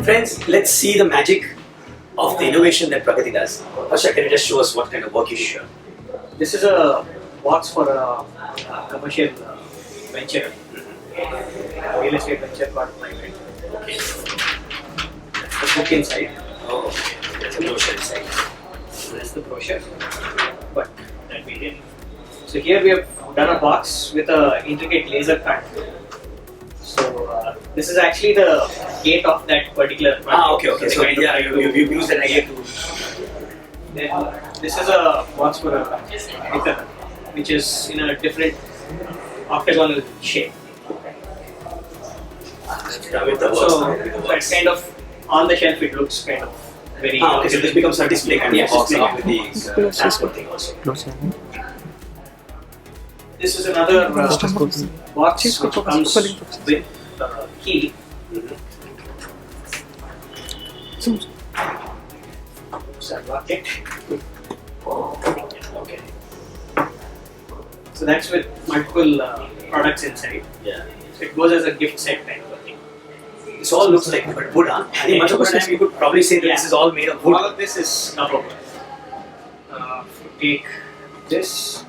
Friends, let's see the magic of the innovation that Pragati does. Harsha, can you just show us what kind of work you do? Sure. This is a box for a commercial venture, real estate venture called private. Okay. The book inside. Oh, okay. There's a brochure inside. So that's the brochure. But that we did. So here we have done a box with a intricate laser cut. So this is actually the gate of that particular project. Okay. So yeah, you've used that idea to. Then this is a box for a liquor, which is in a different octagonal shape. With the So it's kind of on the shelf. It looks kind of very. Okay, so this becomes a display kind of box along with display. the transport thing also. This is another box which comes with key. So I locked it. Okay. So that's with multiple products inside. Yeah. So it goes as a gift set kind of a thing. This all looks like wood, huh? I think much of the time you could probably say that this is all made of wood. All of this is copper wood. Take this.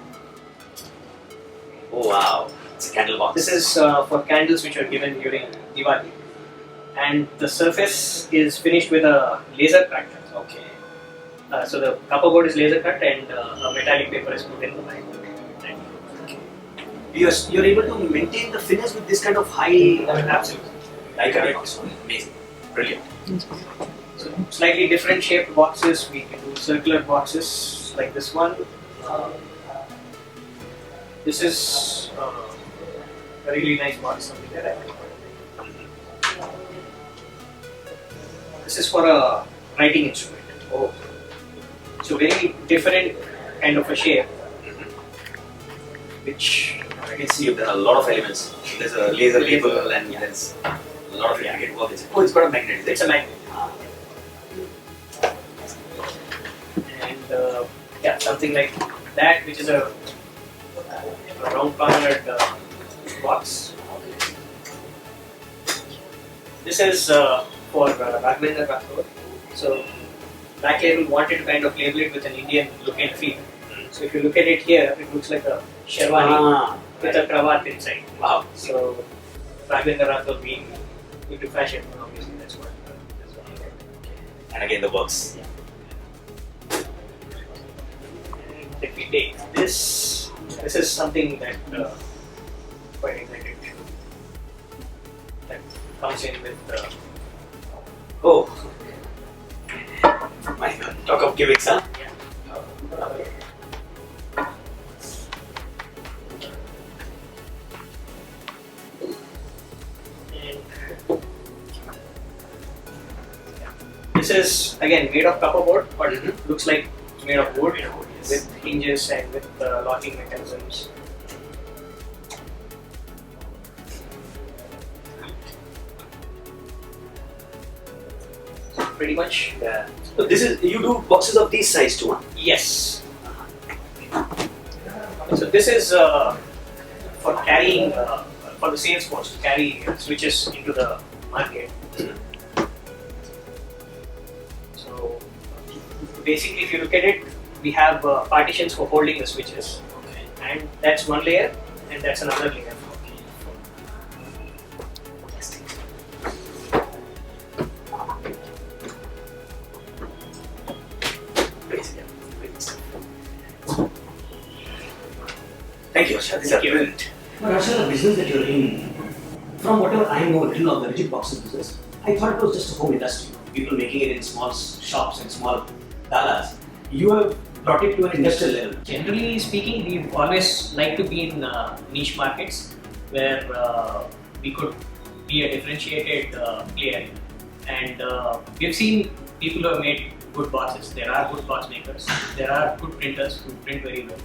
Oh wow, it's a candle box. This is for candles which are given during Diwali. And the surface is finished with a laser cut. Okay. So the copper board is laser cut and a metallic paper is put in the line. You're able to maintain the finish with this kind of high. Absolutely. Like amazing, brilliant. So slightly different shaped boxes. We can do circular boxes like this one. This is a really nice box. Something that I like. This is for a writing instrument. Oh. So very different kind of a shape, which I can see you've done a lot of elements. There's a laser label and there's a lot of intricate work. Oh, it's got a magnet. it's a magnet. And yeah, something like that, which is a round cornered box. This is for Raghavendra Rathore. So Black Label wanted to kind of label it with an Indian look and feel. So if you look at it here, it looks like a sherwani with a cravat inside. Wow. So Pragati Rathore being into fashion, obviously that's what. And again the works. If we take this is something that quite exciting. That comes in with Oh. My God. Talk of gimmicks, huh? This is again made of copper board, but looks like made of wood with hinges and with locking mechanisms. Pretty much. Yeah. So this is, you do boxes of this size too, huh? Yes. So this is for carrying for the sales force to carry switches into the market. So basically, if you look at it, we have partitions for holding the switches, and that's one layer, and that's another layer. Thank you, Harsha. These are brilliant. But Harsha, the business that you're in, from whatever I know little of the rigid boxes business, I thought it was just a home industry. People making it in small shops and small dalas. You have brought it to an industrial level. Generally speaking, we've always liked to be in niche markets where we could be a differentiated player. And we've seen people who have made good boxes. There are good box makers. There are good printers who print very well.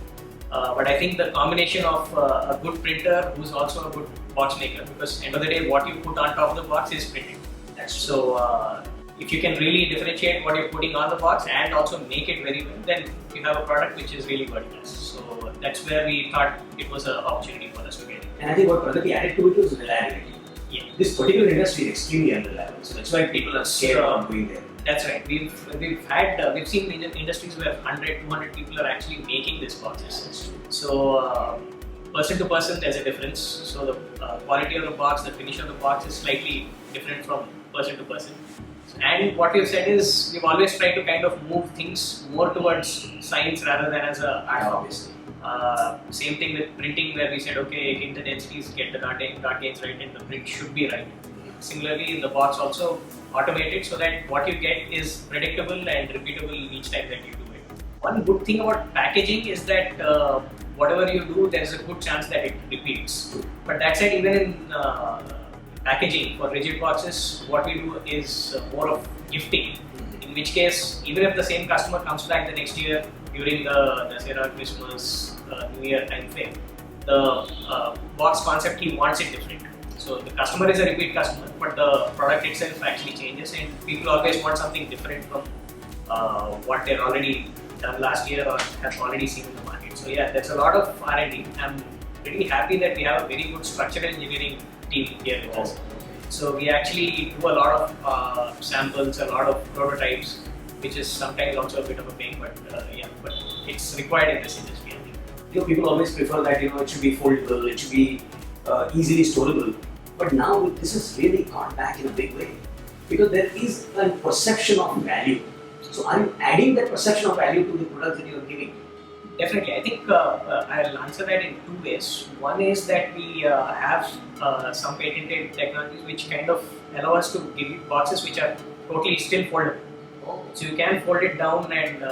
But I think the combination of a good printer who's also a good box maker, because end of the day, what you put on top of the box is printed. So if you can really differentiate what you're putting on the box and also make it very well, then you have a product which is really world class. So that's where we thought it was an opportunity for us to get in. And I think what Pragati added to it was reliability. Yeah. This particular industry is extremely unreliable, so that's why people are scared of going there. That's right. We've seen industries where 100, 200 people are actually making these boxes. So person to person, there's a difference. So the quality of the box, the finish of the box is slightly different from person to person. And what we've said is we've always tried to kind of move things more towards science rather than as a art form. Obviously. Same thing with printing, where we said, okay, in the densities, get the dot gains right, and the print should be right. Similarly, in the box also automated, so that what you get is predictable and repeatable each time that you do it. One good thing about packaging is that whatever you do, there's a good chance that it repeats. But that said, even in packaging for rigid boxes, what we do is more of gifting. In which case, even if the same customer comes back the next year during the Dussehra, Christmas, New Year time frame, the box concept, he wants it different. So the customer is a repeat customer, but the product itself actually changes, and people always want something different from what they're already done last year or have already seen in the market. So yeah, there's a lot of R&D. I'm pretty happy that we have a very good structural engineering team here with us. So we actually do a lot of samples, a lot of prototypes, which is sometimes also a bit of a pain, but but it's required in this industry, I think. You know, people always prefer that it should be foldable, it should be easily storable. But now this has really gone back in a big way, because there is a perception of value. So I'm adding that perception of value to the products that you are giving. Definitely, I think I'll answer that in two ways. One is that we have some patented technologies which kind of allow us to give you boxes which are totally still foldable. So you can fold it down and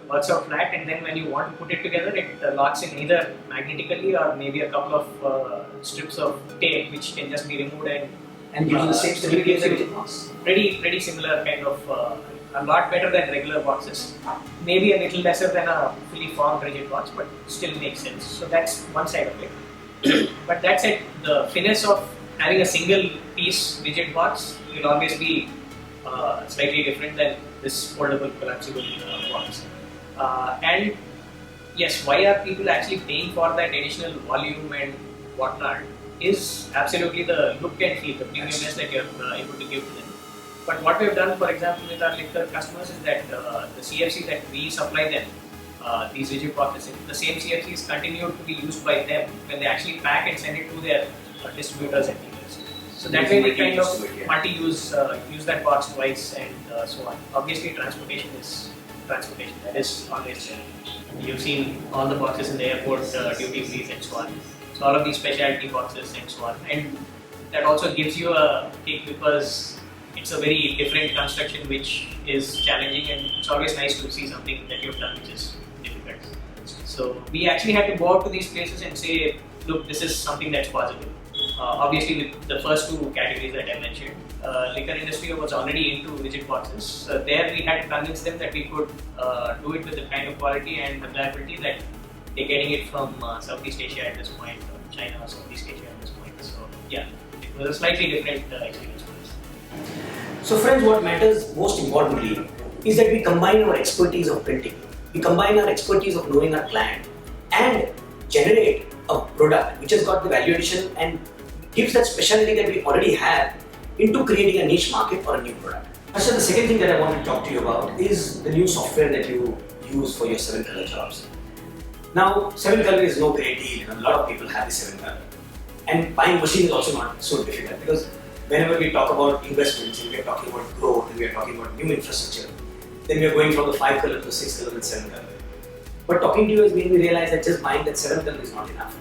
works out flat, and then when you want to put it together, it locks in either magnetically or maybe a couple of strips of tape which can just be removed And gives you the same stability as a rigid box. Pretty similar kind of, a lot better than regular boxes. Maybe a little lesser than a fully formed rigid box, but still makes sense. So that's one side of it. But that said, the finesse of having a single piece rigid box will always be slightly different than this foldable collapsible box. And yes, why are people actually paying for that additional volume and whatnot is absolutely the look and feel, the premiumness that you're able to give to them. But what we've done, for example, with our liquor customers is that the CFCs that we supply them, these rigid boxes, the same CFCs continue to be used by them when they actually pack and send it to their distributors and dealers. So that way we kind of multi-use, use that box twice and so on. Obviously transportation, that is always there. You've seen all the boxes in the airport, duty frees and so on. So all of these specialty boxes and so on. And that also gives you a kick because it's a very different construction which is challenging, and it's always nice to see something that you've done which is difficult. So we actually had to go out to these places and say, look, this is something that's possible. Obviously with the first two categories that I mentioned, liquor industry was already into rigid boxes. There we had to convince them that we could do it with the kind of quality and reliability that they're getting it from Southeast Asia at this point, or China or Southeast Asia at this point. So yeah, it was a slightly different experience for us. So friends, what matters most importantly is that we combine our expertise of printing, we combine our expertise of knowing our client, and generate a product which has got the value addition and gives that specialty that we already have into creating a niche market or a new product. So the second thing that I want to talk to you about is the new software that you use for your 7-color jobs. Now, 7-color is no great deal. A lot of people have the 7-color. And buying machine is also not so difficult, because whenever we talk about investments and we are talking about growth and we are talking about new infrastructure, then we are going from the 5-color to the 6-color and 7-color. But talking to you has made me realize that just buying that 7-color is not enough.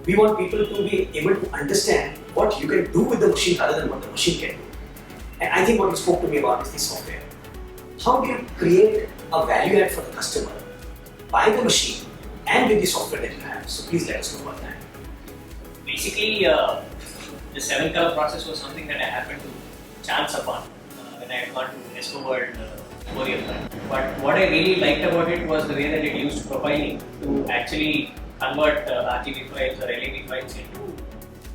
We want people to be able to understand what you can do with the machine rather than what the machine can do. And I think what you spoke to me about is the software. How do you create a value add for the customer by the machine and with the software that you have? So please let us know about that. Basically, the 7-color process was something that I happened to chance upon when I had gone to Escobird 4 years back. But what I really liked about it was the way that it used profiling to actually convert RGB files or LAB files into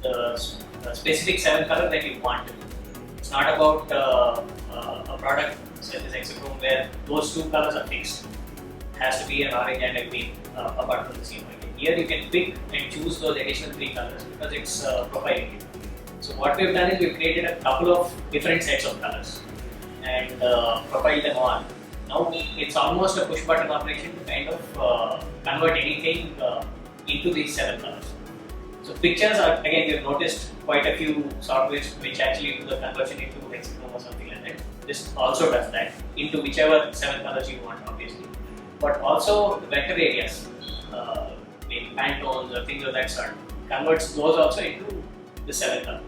the specific 7-color that you want. It's not about a product such as Hexachrome where those 2 colors are fixed. It has to be an orange and a green apart from the CMYK. Here you can pick and choose those additional 3 colors because it's profiling it. So what we've done is we've created a couple of different sets of colors and profiled them on. Now it's almost a push button operation to kind of convert anything into these 7 colors. So pictures are, again, we've noticed quite a few softwares which actually do the conversion into hexachrome or something like that. This also does that into whichever 7 colors you want, obviously. But also the vector areas, maybe Pantones or things of that sort, converts those also into the 7 color.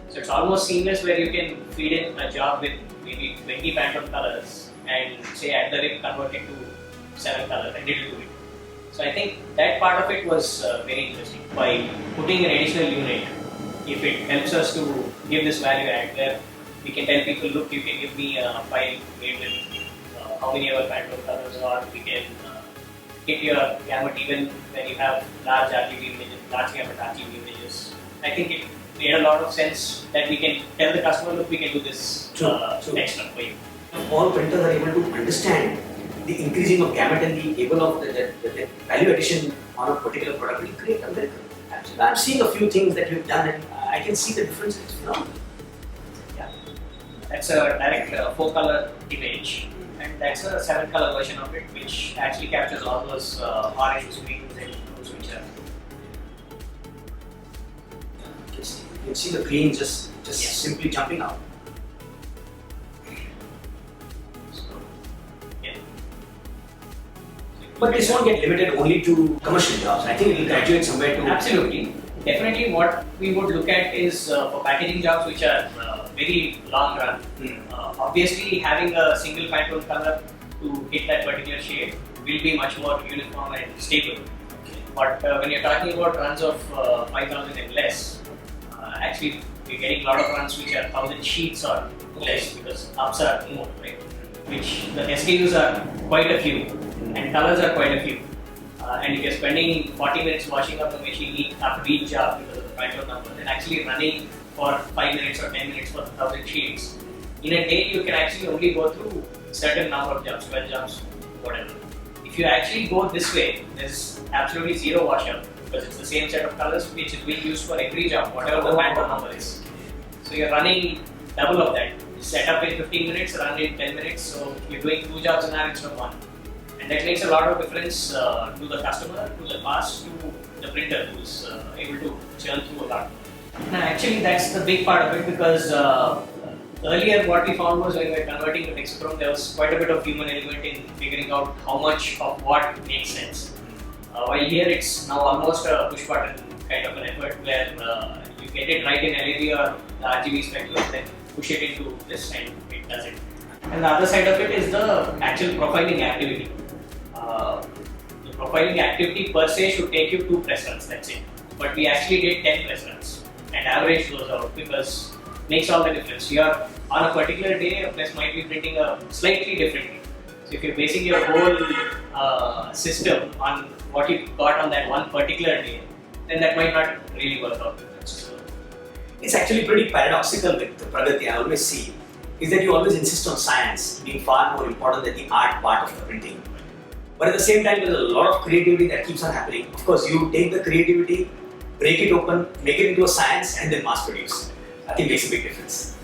So it's almost seamless where you can feed in a job with maybe 20 Pantone colors and say at the rip convert it to 7 colors and it will do it. So I think that part of it was very interesting. By putting an additional unit, if it helps us to give this value add where we can tell people, look, you can give me a file made with how many other Pantone colors, or we can hit your gamut even when you have large RGB images, large gamut RGB images. I think it made a lot of sense that we can tell the customer, look, we can do this extra for you. All printers are able to understand the increasing of gamut and the able of the value addition on a particular product will create a miracle. Absolutely. I'm seeing a few things that you've done and I can see the difference. It's phenomenal. Yeah, that's a direct 4-color image, and that's a 7-color version of it, which actually captures all those orange, greens, and blues which are. You can see the green just simply jumping out. But this won't get limited only to commercial jobs. I think it will graduate somewhere to... Absolutely. Definitely what we would look at is for packaging jobs which are very long run. Obviously having a single Pantone color to hit that particular shade will be much more uniform and stable. But when you're talking about runs of 5,000 and less, actually we're getting a lot of runs which are 1,000 sheets or less because ups are more, right? Which the SKUs are quite a few and colors are quite a few. And if you're spending 40 minutes washing up the machine after each job because of the Pantone number, then actually running for 5 minutes or 10 minutes for 1,000 sheets, in a day you can actually only go through a certain number of jobs, 12 jobs, whatever. If you actually go this way, there's absolutely zero washout because it's the same set of colors which is being used for every job, whatever the Pantone number is. So you're running double of that. Set up in 15 minutes, run in 10 minutes, so you're doing 2 jobs an hour instead of 1. And that makes a lot of difference to the customer, to the pass, to the printer who's able to churn through a lot. Now actually that's the big part of it because earlier what we found was when we were converting to hexachrome, there was quite a bit of human element in figuring out how much of what makes sense. While here it's now almost a push button kind of an effort where you get it right in LED or the RGB spectrum, then push it into this and it does it. And the other side of it is the actual profiling activity. The profiling activity per se should take you 2 press runs, that's it. But we actually did 10 press runs and average those out because it makes all the difference. You are on a particular day, a press might be printing slightly differently. So if you're basing your whole system on what you got on that one particular day, then that might not really work out. It's actually pretty paradoxical with Pragati, I always see, is that you always insist on science being far more important than the art part of the printing. But at the same time, there's a lot of creativity that keeps on happening. Of course, you take the creativity, break it open, make it into a science, and then mass produce. I think it makes a big difference.